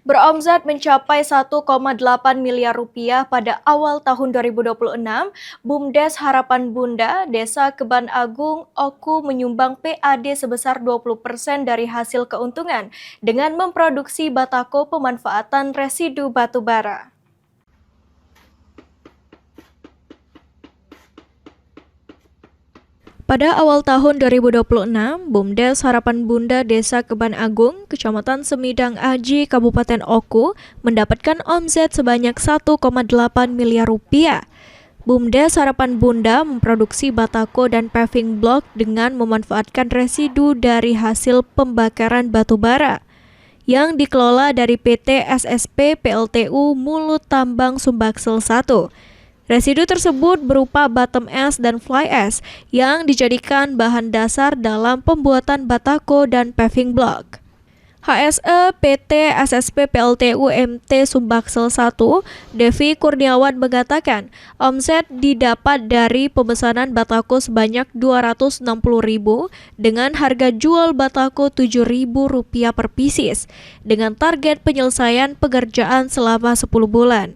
Beromzet mencapai 1,8 miliar rupiah pada awal tahun 2026, BUMDes Harapan Bunda, Desa Keban Agung, Oku menyumbang PAD sebesar 20% dari hasil keuntungan dengan memproduksi batako pemanfaatan residu batu bara. Pada awal tahun 2026, BUMDes Harapan Bunda Desa Keban Agung, Kecamatan Semidang Aji, Kabupaten Oku, mendapatkan omzet sebanyak 1,8 miliar rupiah. BUMDes Harapan Bunda memproduksi batako dan paving block dengan memanfaatkan residu dari hasil pembakaran batu bara yang dikelola dari PT SSP PLTU Mulut Tambang Sumbaksel 1. Residu tersebut berupa bottom ash dan fly ash yang dijadikan bahan dasar dalam pembuatan batako dan paving block. HSE PT SSP PLTU MT Sumbaksel 1, Devi Kurniawan mengatakan, omset didapat dari pemesanan batako sebanyak 260.000 dengan harga jual batako Rp7.000 per pieces dengan target penyelesaian pekerjaan selama 10 bulan.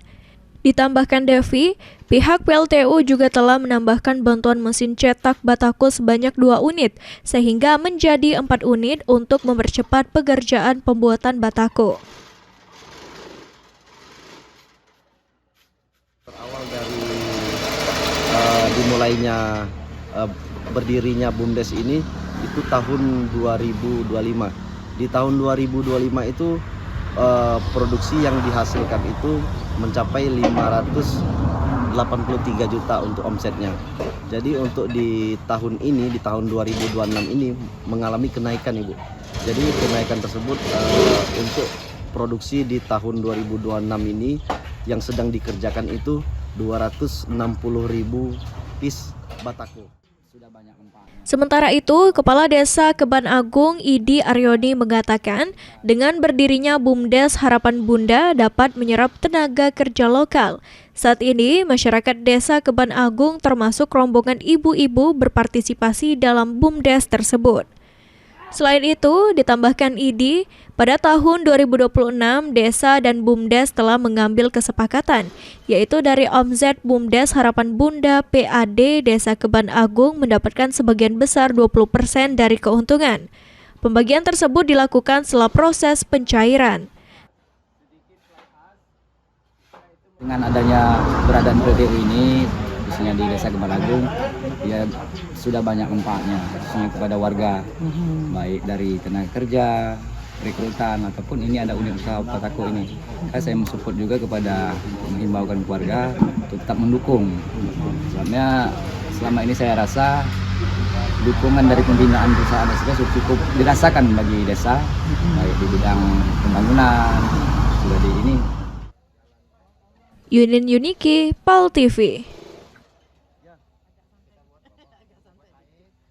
Ditambahkan Devi, pihak PLTU juga telah menambahkan bantuan mesin cetak batako sebanyak 2 unit, sehingga menjadi 4 unit untuk mempercepat pekerjaan pembuatan batako. Berawal dari dimulainya berdirinya BUMDes ini itu tahun 2025. Di tahun 2025 itu produksi yang dihasilkan itu mencapai 583 juta untuk omsetnya. Jadi untuk di tahun ini, di tahun 2026 ini mengalami kenaikan, Ibu. Jadi kenaikan tersebut untuk produksi di tahun 2026 ini yang sedang dikerjakan itu 260.000 piece batako. Sementara itu, Kepala Desa Keban Agung Idi Aryoni mengatakan, dengan berdirinya BUMDes Harapan Bunda dapat menyerap tenaga kerja lokal. Saat ini, masyarakat Desa Keban Agung termasuk rombongan ibu-ibu berpartisipasi dalam BUMDes tersebut. Selain itu, ditambahkan Idi, pada tahun 2026, Desa dan BUMDes telah mengambil kesepakatan, yaitu dari omzet BUMDes Harapan Bunda PAD Desa Keban Agung mendapatkan sebagian besar 20% dari keuntungan. Pembagian tersebut dilakukan setelah proses pencairan. Dengan adanya keberadaan PLTU ini, khususnya di Desa Keban Agung, ya sudah banyak manfaatnya, khususnya kepada warga, baik dari tenaga kerja, rekrutan, ataupun ini ada unit usaha batako ini. Saya mensupport juga kepada menghimbaukan keluarga untuk tetap mendukung. Selama ini saya rasa dukungan dari pembinaan perusahaan sudah cukup dirasakan bagi desa, baik di bidang pembangunan, sudah di ini. Yunin Yuniki, PAL TV.